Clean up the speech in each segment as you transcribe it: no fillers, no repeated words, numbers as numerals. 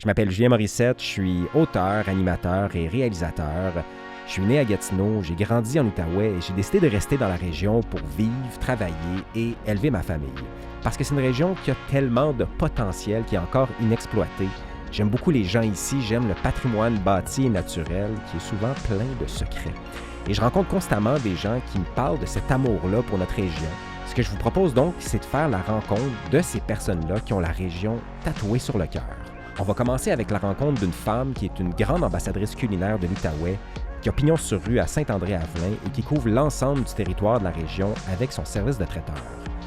Je m'appelle Julien Morissette, je suis auteur, animateur et réalisateur. Je suis né à Gatineau, j'ai grandi en Outaouais et j'ai décidé de rester dans la région pour vivre, travailler et élever ma famille. Parce que c'est une région qui a tellement de potentiel qui est encore inexploité. J'aime beaucoup les gens ici, j'aime le patrimoine bâti et naturel qui est souvent plein de secrets. Et je rencontre constamment des gens qui me parlent de cet amour-là pour notre région. Ce que je vous propose donc, c'est de faire la rencontre de ces personnes-là qui ont la région tatouée sur le cœur. On va commencer avec la rencontre d'une femme qui est une grande ambassadrice culinaire de l'Outaouais, qui a pignon sur rue à Saint-André-Avelin et qui couvre l'ensemble du territoire de la région avec son service de traiteur.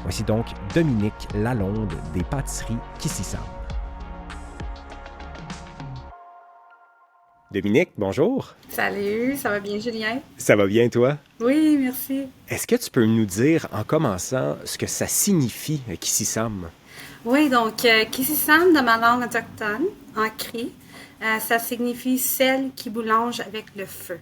Voici donc Dominique Lalonde des pâtisseries Kississam. Dominique, bonjour. Salut, ça va bien, Julien? Ça va bien, toi? Oui, merci. Est-ce que tu peux nous dire, en commençant, ce que ça signifie, Kississam? Oui, donc, Kississam, de ma langue autochtone, en cri, ça signifie celle qui boulange avec le feu.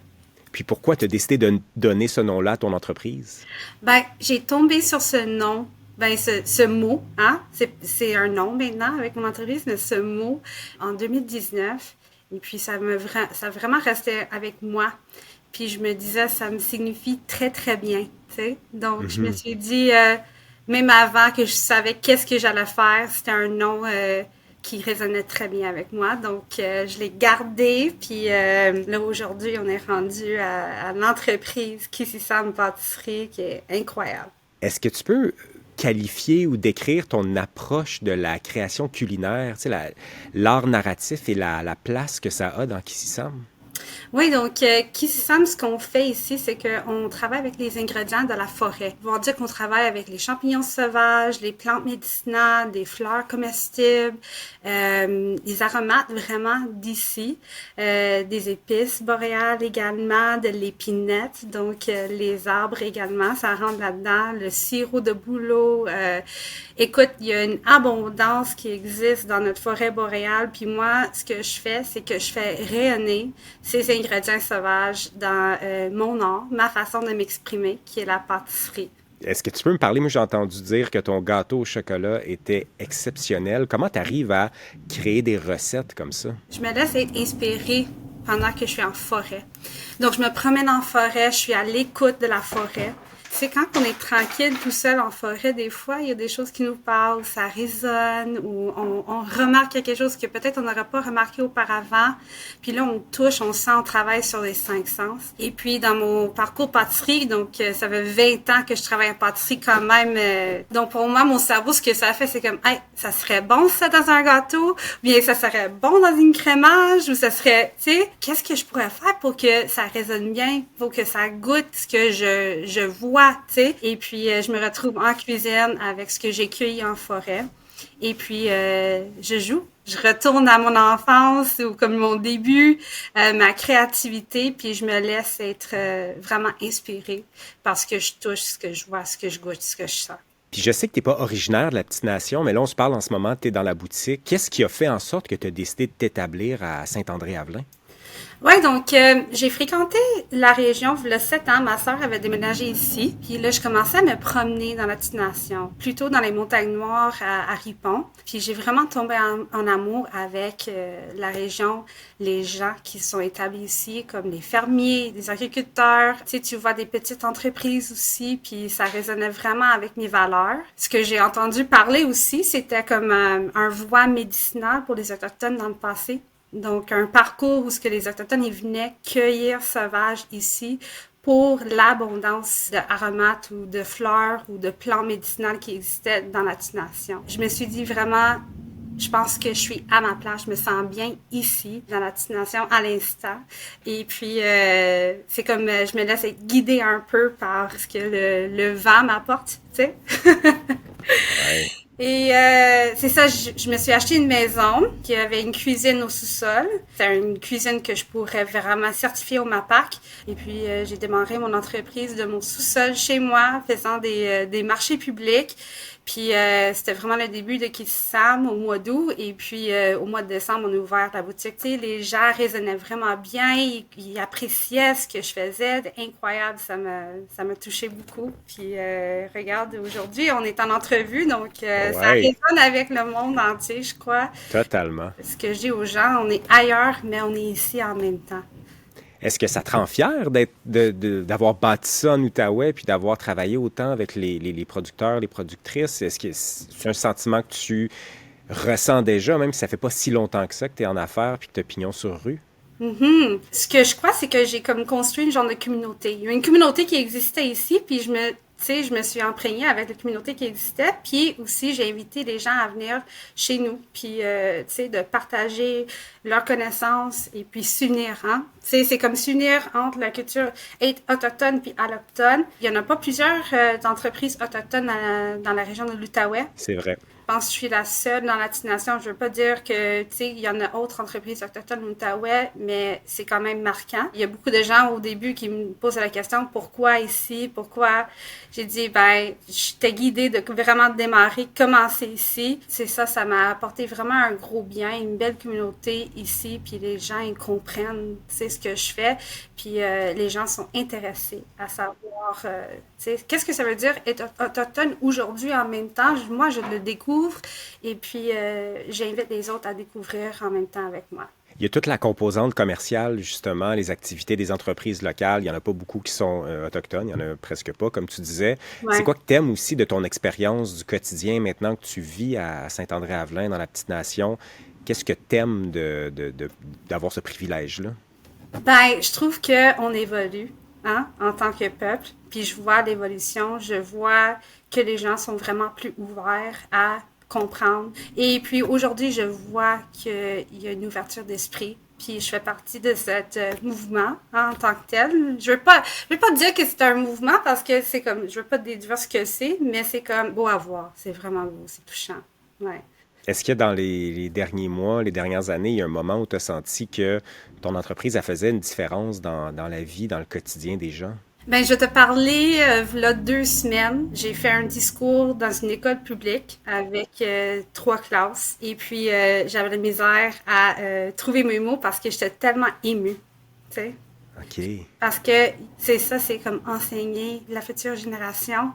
Puis pourquoi tu as décidé de donner ce nom-là à ton entreprise? Ben, j'ai tombé sur ce nom, ce mot, hein? C'est un nom maintenant avec mon entreprise, mais ce mot, en 2019, et puis ça a vraiment resté avec moi. Puis je me disais, ça me signifie très, très bien, tu sais. Donc, je me suis dit, même avant que je savais qu'est-ce que j'allais faire, c'était un nom qui résonnait très bien avec moi. Donc, je l'ai gardé. Puis là, aujourd'hui, on est rendu à l'entreprise Kississam Pâtisserie, qui est incroyable. Est-ce que tu peux qualifier ou décrire ton approche de la création culinaire, tu sais, l'art narratif et la place que ça a dans Kississam? Oui, donc Kississam, ce qu'on fait ici, c'est qu'on travaille avec les ingrédients de la forêt. On va dire qu'on travaille avec les champignons sauvages, les plantes médicinales, des fleurs comestibles, les aromates vraiment d'ici, des épices boréales également, de l'épinette, donc les arbres également, ça rentre là-dedans, le sirop de bouleau. Écoute, il y a une abondance qui existe dans notre forêt boréale, puis moi, ce que je fais, c'est que je fais rayonner ces ingrédients sauvages dans mon art, ma façon de m'exprimer, qui est la pâtisserie. Est-ce que tu peux me parler? Moi, j'ai entendu dire que ton gâteau au chocolat était exceptionnel. Comment tu arrives à créer des recettes comme ça? Je me laisse être inspirée pendant que je suis en forêt. Donc, je me promène en forêt, je suis à l'écoute de la forêt. C'est quand on est tranquille tout seul en forêt, des fois, il y a des choses qui nous parlent, ça résonne, ou on remarque quelque chose que peut-être on n'aurait pas remarqué auparavant. Puis là, on touche, on sent, on travaille sur les 5 sens. Et puis, dans mon parcours pâtisserie, donc ça fait 20 ans que je travaille en pâtisserie quand même. Donc, pour moi, mon cerveau, ce que ça fait, c'est comme, hey, ça serait bon ça dans un gâteau, ou bien ça serait bon dans une crémage, ou ça serait, tu sais, qu'est-ce que je pourrais faire pour que ça résonne bien, pour que ça goûte ce que je vois. T'sais. Et puis, je me retrouve en cuisine avec ce que j'ai cueilli en forêt. Et puis, je joue. Je retourne à mon enfance ou comme mon début, ma créativité, puis je me laisse être vraiment inspirée par ce que je touche, ce que je vois, ce que je goûte, ce que je sens. Puis je sais que tu n'es pas originaire de la petite nation, mais là, on se parle en ce moment, tu es dans la boutique. Qu'est-ce qui a fait en sorte que tu as décidé de t'établir à Saint-André-Avelin? Oui, donc j'ai fréquenté la région il y a 7 ans. Ma sœur avait déménagé ici. Puis là, je commençais à me promener dans la petite nation, plutôt dans les montagnes noires à Ripon. Puis j'ai vraiment tombé en amour avec la région, les gens qui sont établis ici, comme les fermiers, les agriculteurs. Tu sais, tu vois des petites entreprises aussi, puis ça résonnait vraiment avec mes valeurs. Ce que j'ai entendu parler aussi, c'était comme un voie médicinale pour les Autochtones dans le passé. Donc, un parcours où ce que les Autochtones ils venaient cueillir sauvages ici pour l'abondance d'aromates ou de fleurs ou de plantes médicinales qui existaient dans la petite nation. Je me suis dit vraiment, je pense que je suis à ma place, je me sens bien ici, dans la petite nation, à l'instant. Et puis, c'est comme je me laisse être guidée un peu par ce que le vent m'apporte, tu sais. Ouais. Et c'est ça, je me suis acheté une maison qui avait une cuisine au sous-sol. C'était une cuisine que je pourrais vraiment certifier au MAPAC. Et puis, j'ai démarré mon entreprise de mon sous-sol chez moi, faisant des marchés publics. Puis c'était vraiment le début de Kississam au mois d'août. Et puis au mois de décembre, on a ouvert la boutique. Tu sais, les gens raisonnaient vraiment bien. Ils appréciaient ce que je faisais. C'était incroyable. Ça m'a touché beaucoup. Puis regarde, aujourd'hui, on est en entrevue. Donc ça résonne avec le monde entier, je crois. Totalement. Ce que je dis aux gens, on est ailleurs, mais on est ici en même temps. Est-ce que ça te rend fier d'avoir bâti ça en Outaouais puis d'avoir travaillé autant avec les producteurs, les productrices? Est-ce que c'est un sentiment que tu ressens déjà, même si ça fait pas si longtemps que ça que tu es en affaires puis que tu as pignon sur rue? Mm-hmm. Ce que je crois, c'est que j'ai comme construit une genre de communauté. Il y a une communauté qui existait ici, puis je me suis imprégnée avec la communauté qui existait, puis aussi j'ai invité les gens à venir chez nous, puis de partager leurs connaissances et puis s'unir, hein. C'est comme s'unir entre la culture être autochtone puis alloctone. Il y en a pas plusieurs entreprises autochtones dans la région de l'Outaouais. C'est vrai. Je pense que je suis la seule dans la destination. Je veux pas dire que, il y en a d'autres entreprises autochtones en Outaouais, mais c'est quand même marquant. Il y a beaucoup de gens au début qui me posent la question, pourquoi ici? Pourquoi? J'ai dit, j'étais guidée de vraiment démarrer, commencer ici. C'est ça m'a apporté vraiment un gros bien, une belle communauté ici, puis les gens, ils comprennent, ce que je fais, puis les gens sont intéressés à savoir, qu'est-ce que ça veut dire être autochtone aujourd'hui en même temps? Moi, je le découvre. Et puis, j'invite les autres à découvrir en même temps avec moi. Il y a toute la composante commerciale, justement, les activités des entreprises locales. Il n'y en a pas beaucoup qui sont autochtones, il n'y en a presque pas, comme tu disais. Ouais. C'est quoi que tu aimes aussi de ton expérience du quotidien maintenant que tu vis à Saint-André-Avelin, dans la petite nation? Qu'est-ce que tu aimes d'avoir ce privilège-là? Je trouve qu'on évolue. Hein, en tant que peuple, puis je vois l'évolution, je vois que les gens sont vraiment plus ouverts à comprendre. Et puis aujourd'hui, je vois qu'il y a une ouverture d'esprit, puis je fais partie de ce mouvement en tant que tel. Je veux pas dire que c'est un mouvement parce que c'est comme, je veux pas déduire ce que c'est, mais c'est comme beau à voir, c'est vraiment beau, c'est touchant. Ouais. Est-ce que dans les derniers mois, les dernières années, il y a un moment où tu as senti que ton entreprise, elle faisait une différence dans la vie, dans le quotidien des gens? Je vais te parler, là, 2 semaines. J'ai fait un discours dans une école publique avec 3 classes. Et puis, j'avais la misère à trouver mes mots parce que j'étais tellement émue, tu sais. OK. Parce que c'est comme enseigner la future génération.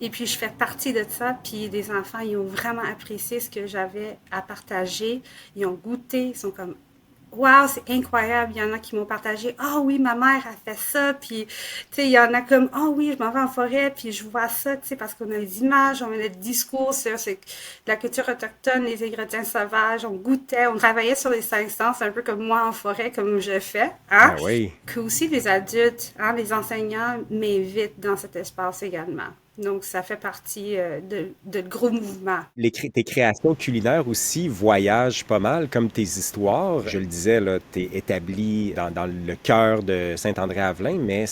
Et puis, je fais partie de ça. Puis, les enfants, ils ont vraiment apprécié ce que j'avais à partager. Ils ont goûté. Ils sont comme, wow, c'est incroyable. Il y en a qui m'ont partagé, ah oui, ma mère a fait ça. Puis, il y en a comme, ah oui, je m'en vais en forêt. Puis, je vois ça, parce qu'on a des images, on a des discours sur la culture autochtone, les ingrédients sauvages. On goûtait, on travaillait sur les 5 sens, un peu comme moi en forêt, comme je fais. Hein? Ah oui. Que aussi les adultes, hein, les enseignants m'invitent dans cet espace également. Donc, ça fait partie de gros mouvements. Tes créations culinaires aussi voyagent pas mal, comme tes histoires. Je le disais, tu es établi dans le cœur de Saint-André-Avelin, mais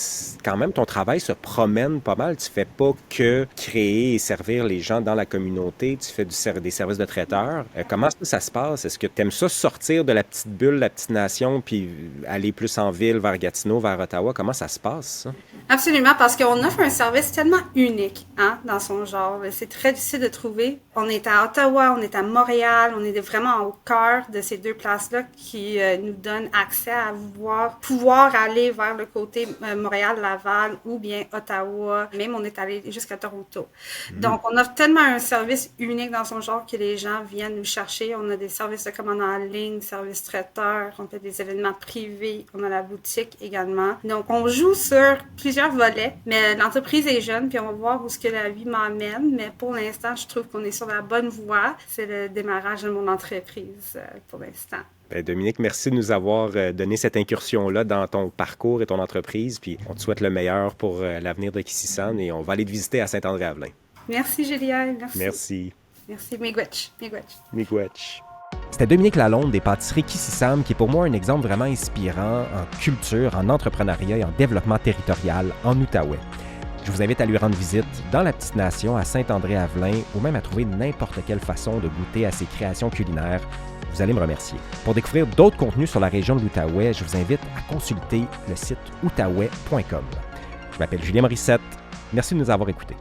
quand même, ton travail se promène pas mal. Tu fais pas que créer et servir les gens dans la communauté. Tu fais des services de traiteurs. Comment ça se passe? Est-ce que tu aimes ça sortir de la petite bulle, la petite nation, puis aller plus en ville, vers Gatineau, vers Ottawa? Comment ça se passe, ça? Absolument, parce qu'on offre un service tellement unique, hein, dans son genre. C'est très difficile de trouver. On est à Ottawa, on est à Montréal, on est vraiment au cœur de ces 2 places-là qui nous donnent accès à pouvoir aller vers le côté Montréal-Laval ou bien Ottawa. Même on est allé jusqu'à Toronto. Donc, on offre tellement un service unique dans son genre que les gens viennent nous chercher. On a des services de commande en ligne, services traiteurs, on fait des événements privés, on a la boutique également. Donc, on joue sur plusieurs volets, mais l'entreprise est jeune, puis on va voir où ce que la vie m'emmène, mais pour l'instant, je trouve qu'on est sur la bonne voie. C'est le démarrage de mon entreprise pour l'instant. Dominique, merci de nous avoir donné cette incursion-là dans ton parcours et ton entreprise, puis on te souhaite le meilleur pour l'avenir de Kississam et on va aller te visiter à Saint-André-Avelin. Merci, Julien. Merci. Merci. Merci, Miigwech. Miigwech. C'était Dominique Lalonde des pâtisseries Kississam, qui est pour moi un exemple vraiment inspirant en culture, en entrepreneuriat et en développement territorial en Outaouais. Je vous invite à lui rendre visite dans la petite nation à Saint-André-Avelin ou même à trouver n'importe quelle façon de goûter à ses créations culinaires. Vous allez me remercier. Pour découvrir d'autres contenus sur la région de l'Outaouais, je vous invite à consulter le site outaouais.com. Je m'appelle Julien Morissette. Merci de nous avoir écoutés.